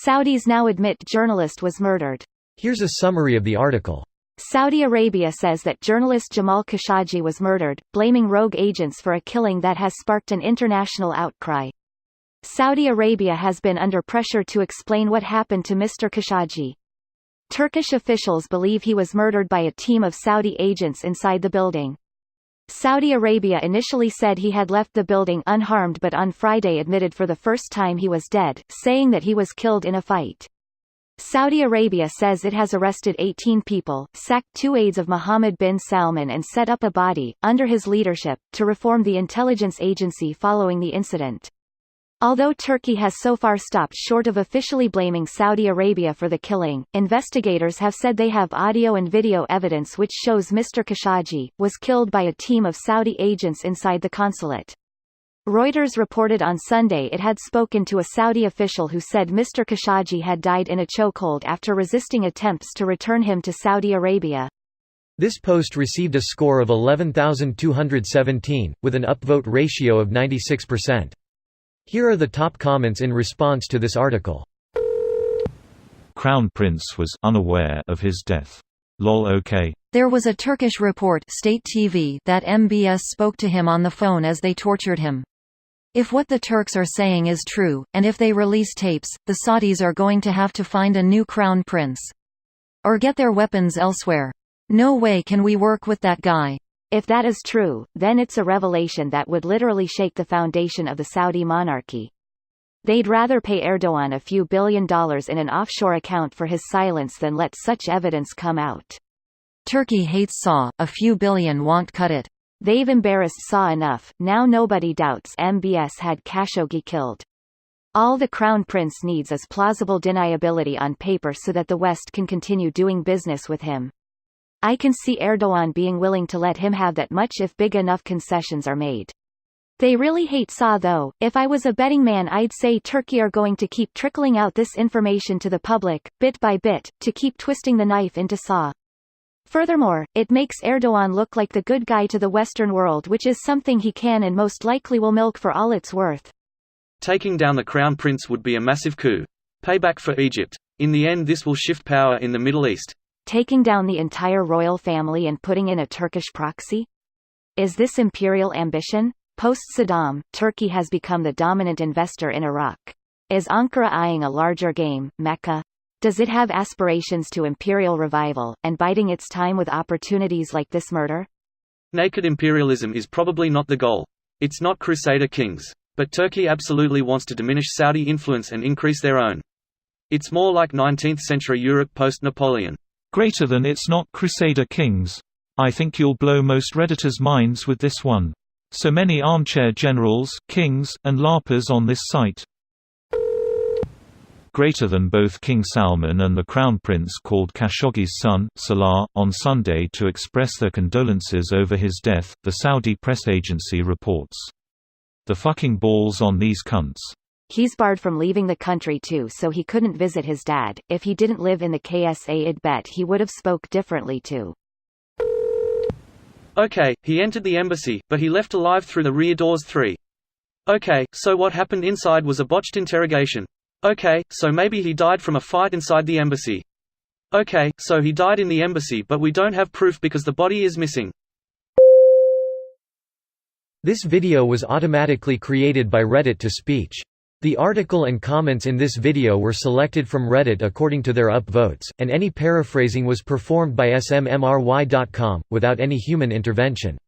Saudis now admit journalist was murdered. Here's a summary of the article. Saudi Arabia says that journalist Jamal Khashoggi was murdered, blaming rogue agents for a killing that has sparked an international outcry. Saudi Arabia has been under pressure to explain what happened to Mr. Khashoggi. Turkish officials believe he was murdered by a team of Saudi agents inside the building. Saudi Arabia initially said he had left the building unharmed, but on Friday admitted for the first time he was dead, saying that he was killed in a fight. Saudi Arabia says it has arrested 18 people, sacked 2 aides of Mohammed bin Salman and set up a body, under his leadership, to reform the intelligence agency following the incident. Although Turkey has so far stopped short of officially blaming Saudi Arabia for the killing, investigators have said they have audio and video evidence which shows Mr. Khashoggi was killed by a team of Saudi agents inside the consulate. Reuters reported on Sunday it had spoken to a Saudi official who said Mr. Khashoggi had died in a chokehold after resisting attempts to return him to Saudi Arabia. This post received a score of 11,217, with an upvote ratio of 96%. Here are the top comments in response to this article. Crown Prince was unaware of his death. Lol okay. There was a Turkish report, State TV, that MBS spoke to him on the phone as they tortured him. If what the Turks are saying is true, and if they release tapes, the Saudis are going to have to find a new crown prince. Or get their weapons elsewhere. No way can we work with that guy. If that is true, then it's a revelation that would literally shake the foundation of the Saudi monarchy. They'd rather pay Erdogan a few $1 billion in an offshore account for his silence than let such evidence come out. Turkey hates Saw, a few billion won't cut it. They've embarrassed Saw enough, now nobody doubts MBS had Khashoggi killed. All the Crown Prince needs is plausible deniability on paper so that the West can continue doing business with him. I can see Erdogan being willing to let him have that much if big enough concessions are made. They really hate Saw though. If I was a betting man I'd say Turkey are going to keep trickling out this information to the public, bit by bit, to keep twisting the knife into Saw. Furthermore, it makes Erdogan look like the good guy to the Western world, which is something he can and most likely will milk for all it's worth. Taking down the Crown Prince would be a massive coup. Payback for Egypt. In the end this will shift power in the Middle East. Taking down the entire royal family and putting in a Turkish proxy? Is this imperial ambition? Post-Saddam, Turkey has become the dominant investor in Iraq. Is Ankara eyeing a larger game, Mecca? Does it have aspirations to imperial revival, and biding its time with opportunities like this murder? Naked imperialism is probably not the goal. It's not Crusader kings. But Turkey absolutely wants to diminish Saudi influence and increase their own. It's more like 19th century Europe post-Napoleon. Greater than it's not Crusader kings. I think you'll blow most Redditors' minds with this one. So many armchair generals, kings, and LARPers on this site. Greater than both King Salman and the Crown Prince called Khashoggi's son, Salah, on Sunday to express their condolences over his death, the Saudi press agency reports. The fucking balls on these cunts. He's barred from leaving the country too, so he couldn't visit his dad. If he didn't live in the KSA I'd bet he would have spoke differently too. Okay, he entered the embassy, but he left alive through the rear doors 3. Okay, so what happened inside was a botched interrogation. Okay, so maybe he died from a fight inside the embassy. Okay, so he died in the embassy but we don't have proof because the body is missing. This video was automatically created by Reddit to speech. The article and comments in this video were selected from Reddit according to their upvotes, and any paraphrasing was performed by SMMRY.com, without any human intervention.